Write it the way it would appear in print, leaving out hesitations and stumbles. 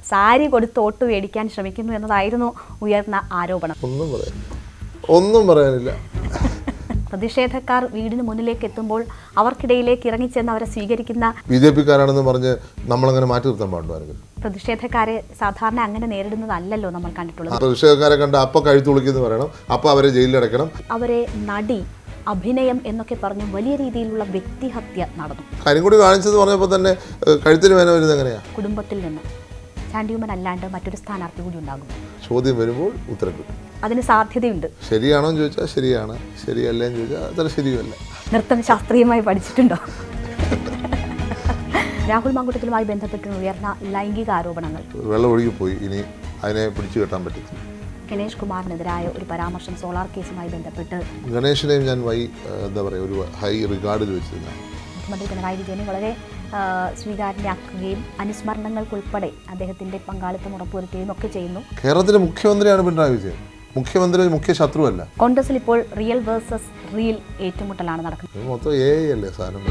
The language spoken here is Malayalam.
സാരി കൊടുത്ത് വോട്ട് മേടിക്കാൻ ശ്രമിക്കുന്നു എന്നതായിരുന്നു ഉയർന്ന ആരോപണം. ഒന്നും പറയാനില്ല. പ്രതിഷേധക്കാർ വീടിന് മുന്നിലേക്ക് എത്തുമ്പോൾ അവർക്കിടയിലേക്ക് ഇറങ്ങിച്ചെന്ന് അവരെ സ്വീകരിക്കുന്ന BJP-കാരാണെന്ന് പറഞ്ഞ് നമ്മളങ്ങനെ മാറ്റി നിർത്താൻ പാടുമായിരുന്നു. പ്രതിഷേധക്കാരെ സാധാരണ അങ്ങനെ നേരിടുന്നതല്ലല്ലോ നമ്മൾ കണ്ടിട്ടുള്ളത്. പ്രതിഷേധക്കാരെ കണ്ട് അപ്പം കഴുത്ത് വിളിക്കുന്നു പറയണം, അപ്പം അവരെ ജയിലിലടക്കണം. അവരെ നടി, അഭിനയം എന്നൊക്കെ പറഞ്ഞ് വലിയ രീതിയിലുള്ള വ്യക്തിഹത്യ നടന്നു. കരിങ്കൊടി കാണിച്ചത് പറഞ്ഞപ്പോൾ തന്നെ കഴുത്തിന് വേന വരുന്നത് എങ്ങനെയാ? കുടുംബത്തിൽ നിന്ന് ചാണ്ടിയുമ്മൻ അല്ലാണ്ട് മറ്റൊരു സ്ഥാനാർത്ഥി കൂടി ഉണ്ടാകും. ചോദ്യം വരുമ്പോൾ ഉത്തരം കിട്ടും. അതിന് സാധ്യതയുണ്ട്. ശരിയാണോ എന്ന് ചോദിച്ചാൽ ശരിയാണ്, ശരിയല്ലേന്ന് ചോദിച്ചാൽ അത്ര ശരിയുമല്ല. നൃത്തം ശാസ്ത്രീയമായി പഠിച്ചിട്ടുണ്ടോ? രാഹുൽ മാങ്കൂട്ടത്തിലുമായി ബന്ധപ്പെട്ട് ഉയർന്ന ലൈംഗിക ആരോപണങ്ങൾ. വെള്ളം ഒഴുകിപ്പോയി, ഇനി അതിനെ പിടിച്ചു കെട്ടാൻ പറ്റത്തില്ല. ഗണേഷ് കുമാറിനെതിരായ ഒരു പരാമർശം സോളാർ കേസുമായി ബന്ധപ്പെട്ട്. ഗണേഷിനെയും ഞാൻ എന്താ പറയുക, ഒരു ഹൈ റിഗാർഡിൽ വെച്ചിരുന്നതാണ്. മുഖ്യമന്ത്രി പിണറായി വിജയനെ വളരെ സ്വീകാര്യനാക്കുകയും അനുസ്മരണങ്ങൾക്കുൾപ്പെടെ അദ്ദേഹത്തിൻ്റെ പങ്കാളിത്തം ഉറപ്പുവരുത്തുകയും ഒക്കെ ചെയ്യുന്നു. കേരളത്തിലെ മുഖ്യമന്ത്രിയാണ് പിണറായി വിജയൻ. മുഖ്യമന്ത്രി മുഖ്യ ശത്രുവല്ല. കോൺഗ്രസിൽ ഇപ്പോൾ റിയൽ വേഴ്സസ് റിയൽ ഏറ്റുമുട്ടലാണ് നടക്കുന്നത്. മൊത്തം AI അല്ലേ സാധനം.